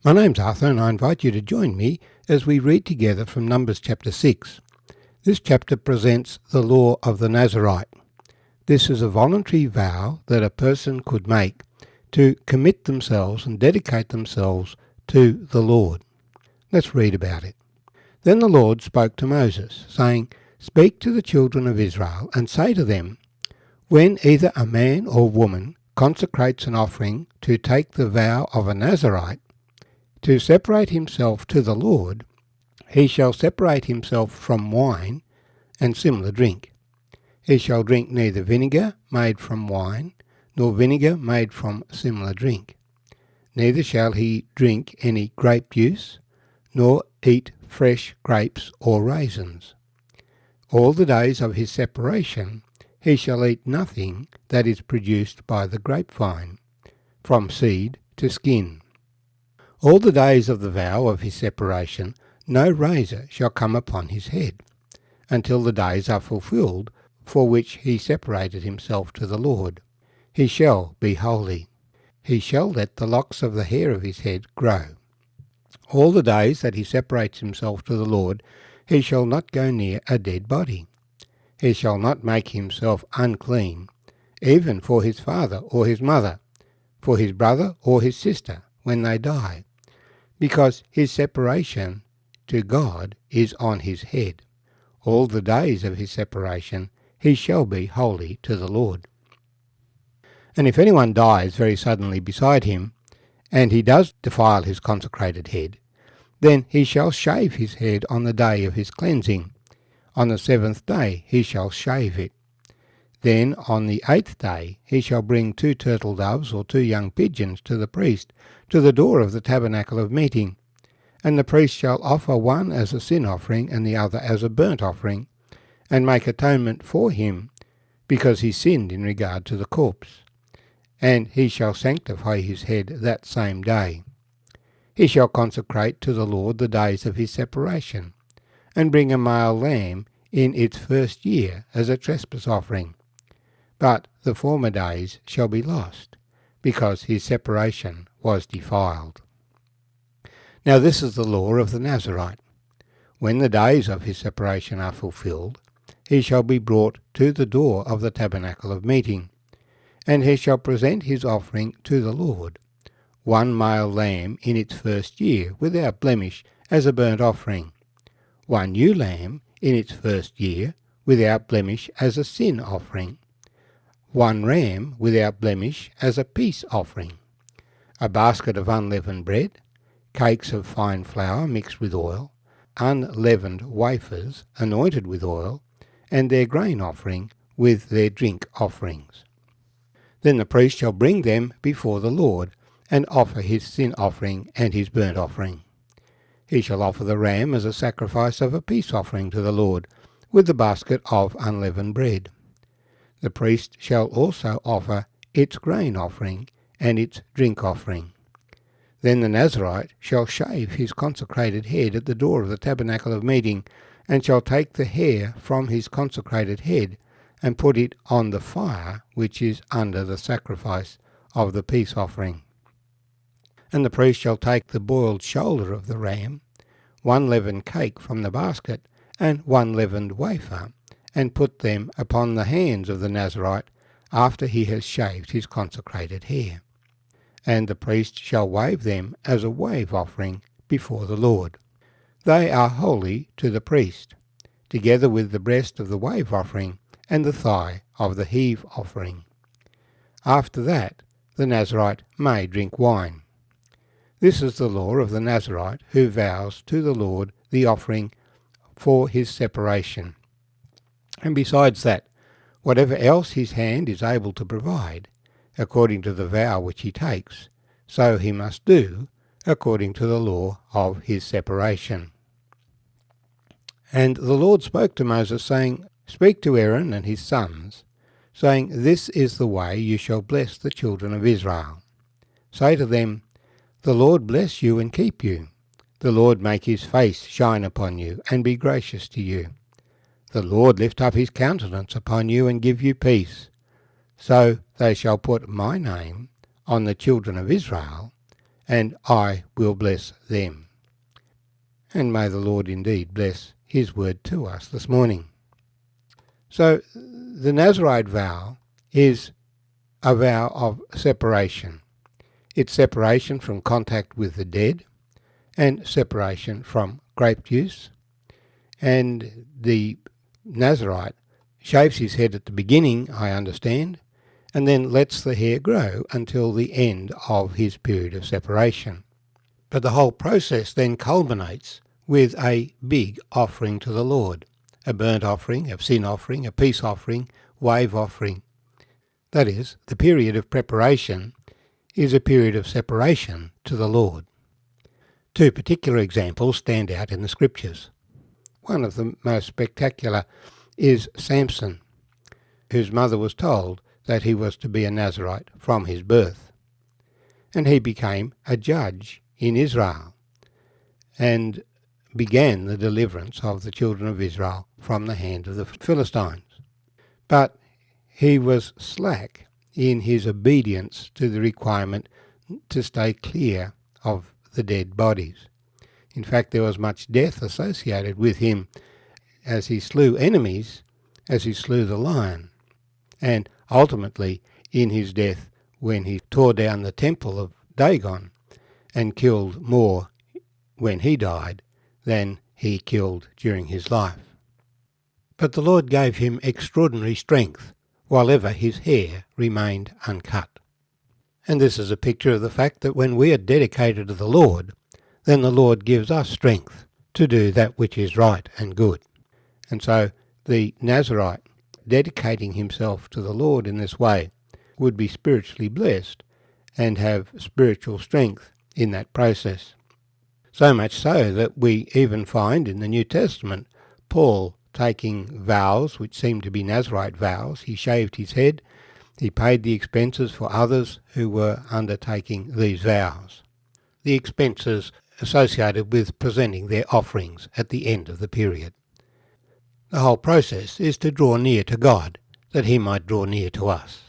My name's Arthur and I invite you to join me as we read together from Numbers chapter 6. This chapter presents the law of the Nazarite. This is a voluntary vow that a person could make to commit themselves and dedicate themselves to the Lord. Let's read about it. Then the Lord spoke to Moses, saying, "Speak to the children of Israel and say to them, when either a man or woman consecrates an offering to take the vow of a Nazarite, to separate himself to the Lord, he shall separate himself from wine and similar drink. He shall drink neither vinegar made from wine, nor vinegar made from similar drink. Neither shall he drink any grape juice, nor eat fresh grapes or raisins. All the days of his separation he shall eat nothing that is produced by the grapevine, from seed to skin. All the days of the vow of his separation no razor shall come upon his head, until the days are fulfilled for which he separated himself to the Lord. He shall be holy. He shall let the locks of the hair of his head grow. All the days that he separates himself to the Lord, he shall not go near a dead body. He shall not make himself unclean, even for his father or his mother, for his brother or his sister, when they die, because his separation to God is on his head. All the days of his separation he shall be holy to the Lord. And if anyone dies very suddenly beside him, and he does defile his consecrated head, then he shall shave his head on the day of his cleansing. On the 7th day he shall shave it. Then on the 8th day he shall bring 2 turtle doves or 2 young pigeons to the priest, to the door of the tabernacle of meeting. And the priest shall offer one as a sin offering and the other as a burnt offering, and make atonement for him, because he sinned in regard to the corpse. And he shall sanctify his head that same day. He shall consecrate to the Lord the days of his separation, and bring a male lamb in its first year as a trespass offering. But the former days shall be lost, because his separation was defiled. Now this is the law of the Nazarite. When the days of his separation are fulfilled, he shall be brought to the door of the tabernacle of meeting, and he shall present his offering to the Lord, 1 male lamb in its first year, without blemish, as a burnt offering, 1 ewe lamb in its first year, without blemish, as a sin offering, 1 ram without blemish, as a peace offering, a basket of unleavened bread, cakes of fine flour mixed with oil, unleavened wafers anointed with oil, and their grain offering with their drink offerings. Then the priest shall bring them before the Lord, and offer his sin offering and his burnt offering. He shall offer the ram as a sacrifice of a peace offering to the Lord, with the basket of unleavened bread. The priest shall also offer its grain offering and its drink offering. Then the Nazarite shall shave his consecrated head at the door of the tabernacle of meeting, and shall take the hair from his consecrated head, and put it on the fire which is under the sacrifice of the peace offering. And the priest shall take the boiled shoulder of the ram, 1 leavened cake from the basket, and 1 leavened wafer, and put them upon the hands of the Nazarite after he has shaved his consecrated hair. And the priest shall wave them as a wave offering before the Lord. They are holy to the priest, together with the breast of the wave offering and the thigh of the heave offering. After that the Nazarite may drink wine. This is the law of the Nazarite who vows to the Lord the offering for his separation. And besides that, whatever else his hand is able to provide, according to the vow which he takes, so he must do according to the law of his separation. And the Lord spoke to Moses, saying, "Speak to Aaron and his sons, saying, This is the way you shall bless the children of Israel. Say to them, The Lord bless you and keep you. The Lord make his face shine upon you and be gracious to you. The Lord lift up his countenance upon you and give you peace. So they shall put my name on the children of Israel, and I will bless them. And may the Lord indeed bless his word to us this morning. So the Nazarite vow is a vow of separation. It's separation from contact with the dead and separation from grape juice. And the Nazarite shaves his head at the beginning, I understand, and then lets the hair grow until the end of his period of separation. But the whole process then culminates with a big offering to the Lord, a burnt offering, a sin offering, a peace offering, wave offering. That is, the period of preparation is a period of separation to the Lord. Two particular examples stand out in the Scriptures. One of the most spectacular is Samson, whose mother was told that he was to be a Nazarite from his birth. And he became a judge in Israel and began the deliverance of the children of Israel from the hand of the Philistines. But he was slack in his obedience to the requirement to stay clear of the dead bodies. In fact, there was much death associated with him as he slew enemies, as he slew the lion, and ultimately in his death when he tore down the temple of Dagon and killed more when he died than he killed during his life. But the Lord gave him extraordinary strength while ever his hair remained uncut. And this is a picture of the fact that when we are dedicated to the Lord, then the Lord gives us strength to do that which is right and good. And so the Nazarite, dedicating himself to the Lord in this way, would be spiritually blessed and have spiritual strength in that process. So much so that we even find in the New Testament Paul taking vows which seem to be Nazarite vows. He shaved his head. He paid the expenses for others who were undertaking these vows. The expenses associated with presenting their offerings at the end of the period. The whole process is to draw near to God, that he might draw near to us.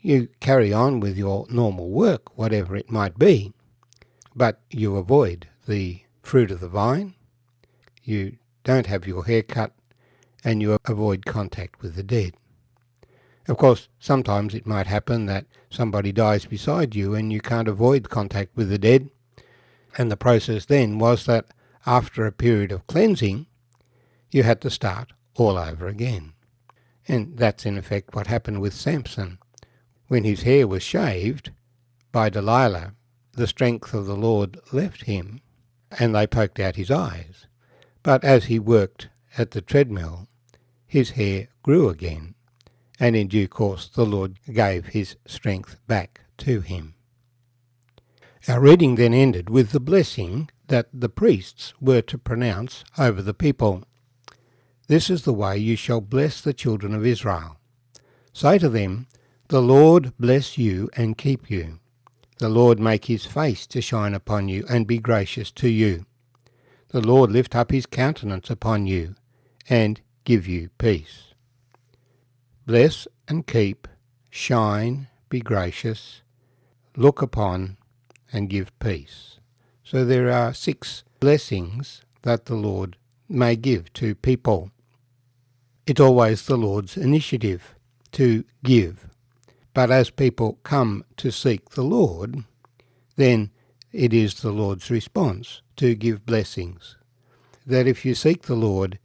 You carry on with your normal work, whatever it might be, but you avoid the fruit of the vine, you don't have your hair cut, and you avoid contact with the dead. Of course, sometimes it might happen that somebody dies beside you and you can't avoid contact with the dead, and the process then was that after a period of cleansing, you had to start all over again. And that's in effect what happened with Samson. When his hair was shaved by Delilah, the strength of the Lord left him, and they poked out his eyes. But as he worked at the treadmill, his hair grew again, and in due course the Lord gave his strength back to him. Our reading then ended with the blessing that the priests were to pronounce over the people. This is the way you shall bless the children of Israel. Say to them, the Lord bless you and keep you. The Lord make his face to shine upon you and be gracious to you. The Lord lift up his countenance upon you and give you peace. Bless and keep, shine, be gracious, look upon, and give peace. So there are 6 blessings that the Lord may give to people. It's always the Lord's initiative to give. But as people come to seek the Lord, then it is the Lord's response to give blessings. That if you seek the Lord,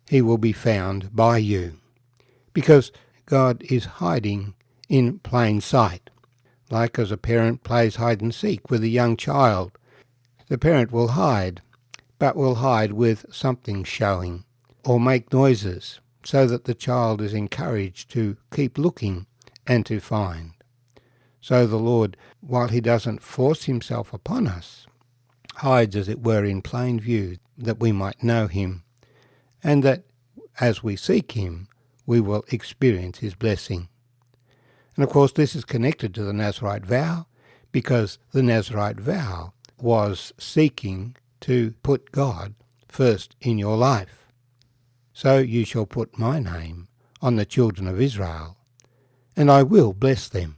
he will be found by you. Because God is hiding in plain sight. Like as a parent plays hide and seek with a young child, the parent will hide, but will hide with something showing, or make noises, so that the child is encouraged to keep looking and to find. So the Lord, while he doesn't force himself upon us, hides as it were in plain view, that we might know him, and that as we seek him, we will experience his blessing. And of course this is connected to the Nazarite vow, because the Nazarite vow was seeking to put God first in your life. So you shall put my name on the children of Israel, and I will bless them.